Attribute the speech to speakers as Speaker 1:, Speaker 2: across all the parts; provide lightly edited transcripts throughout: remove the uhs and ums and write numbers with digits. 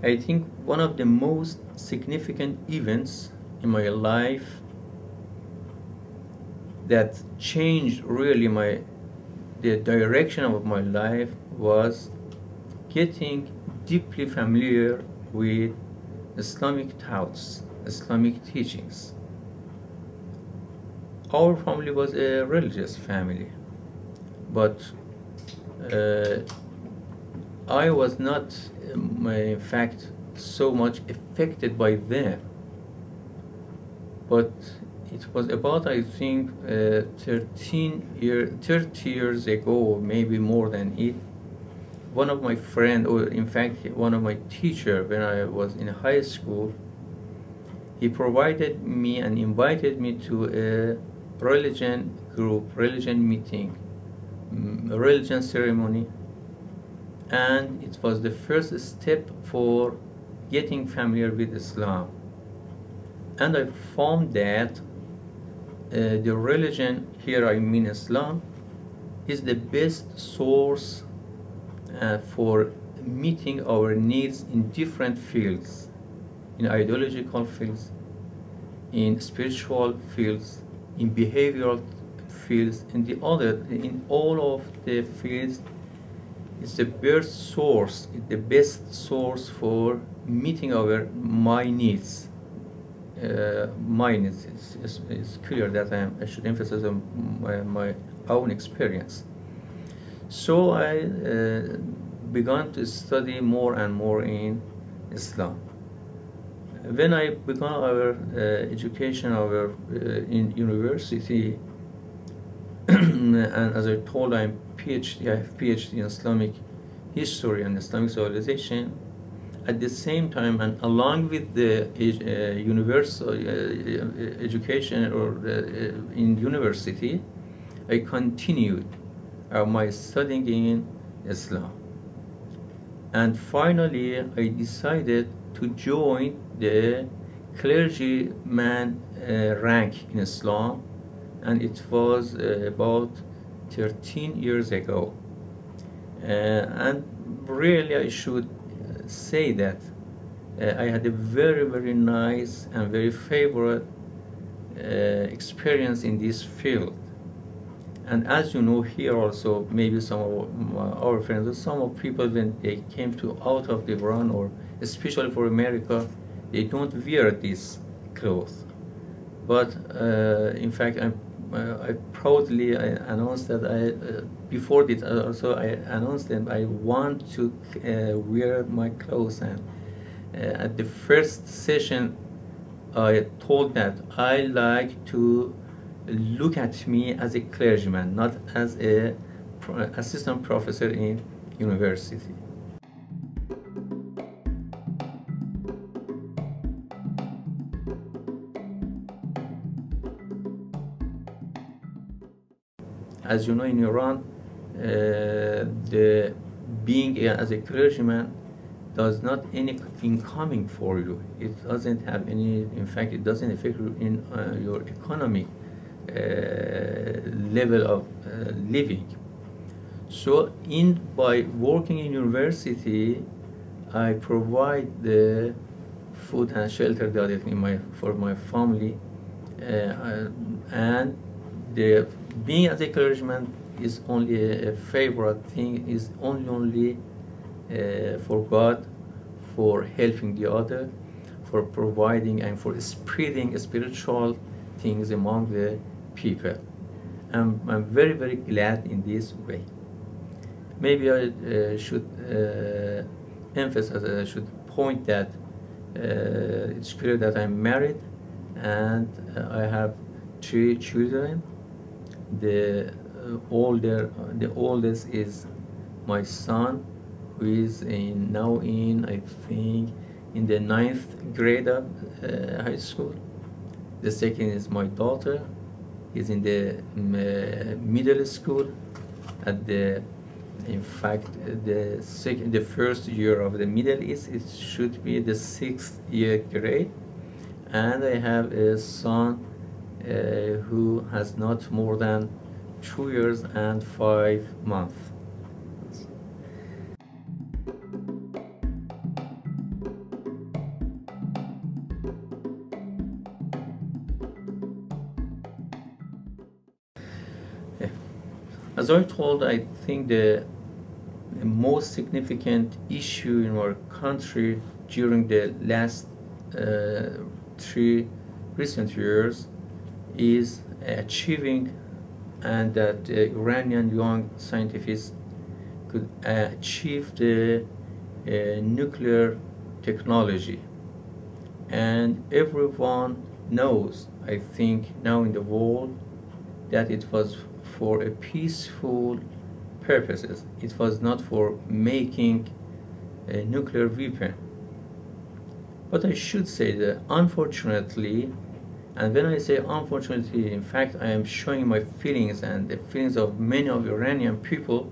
Speaker 1: I think one of the most significant events in my life that changed really the direction of my life was getting deeply familiar with Islamic thoughts, Islamic teachings. Our family was a religious family, but I was not, in fact, so much affected by them. But it was about, I think, 30 years ago, or maybe more than it. One of my friends, or in fact, one of my teachers when I was in high school, he provided me and invited me to a religion group, religion meeting, religion ceremony, and it was the first step for getting familiar with Islam. And I found that the religion, here I mean Islam, is the best source for meeting our needs in different fields, in ideological fields, in spiritual fields, in behavioral fields, in all of the fields. It's the best source for meeting my needs. My needs. It's clear that I should emphasize on my own experience. So I began to study more and more in Islam. When I began our education in university, and as I told, I have PhD in Islamic history and Islamic civilization. At the same time, and along with the universal education in university, I continued my studying in Islam. And finally, I decided to join the clergyman rank in Islam, and it was about 13 years ago. And really, I should say that I had a very, very nice and very favorite experience in this field. And as you know, here also, maybe some of our friends, or some of people, when they came out of the Iran, or especially for America, they don't wear this clothes. But in fact, I proudly announced that before this also I announced that I want to wear my clothes. And at the first session, I told that I like to look at me as a clergyman, not as a assistant professor in university. As you know, in Iran, the being as a clergyman does not any incoming for you. It doesn't have any. In fact, it doesn't affect you in your economic level of living. So, by working in university, I provide the food and shelter that for my family, and being as a clergyman is only a favorite thing, is only for God, for helping the other, for providing and for spreading spiritual things among the people. I'm very, very glad in this way. Maybe I should emphasize, I should point that it's clear that I'm married and I have 3 children. The oldest is my son, who is now I think in the 9th grade of high school. The second is my daughter. He's in the middle school. In fact, the first year of the middle it should be the 6th year grade. And I have a son who has not more than 2 years and 5 months. As I told, I think the most significant issue in our country during the last 3 recent years is achieving, and that Iranian young scientists could achieve the nuclear technology. And everyone knows, I think, now in the world, that it was for a peaceful purposes. It was not for making a nuclear weapon. But I should say that unfortunately, and when I say unfortunately, in fact, I am showing my feelings and the feelings of many of Iranian people,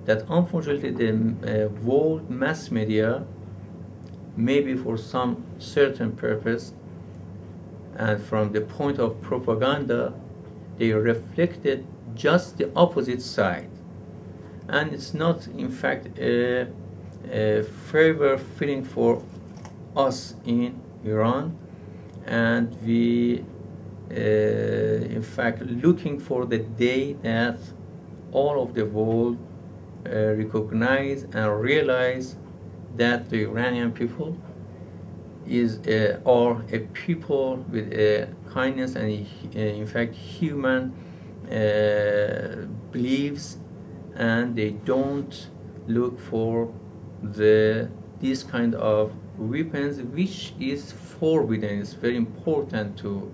Speaker 1: that unfortunately the world mass media, maybe for some certain purpose and from the point of propaganda, they reflected just the opposite side. And it's not, in fact, a favor feeling for us in Iran, and we in fact looking for the day that all of the world recognize and realize that the Iranian people are a people with a kindness and in fact human beliefs, and they don't look for this kind of weapons, which is forbidden. It's very important to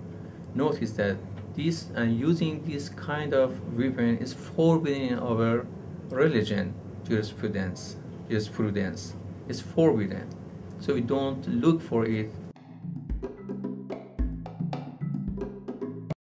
Speaker 1: notice that this and using this kind of weapon is forbidden in our religion jurisprudence. It's forbidden, so we don't look for it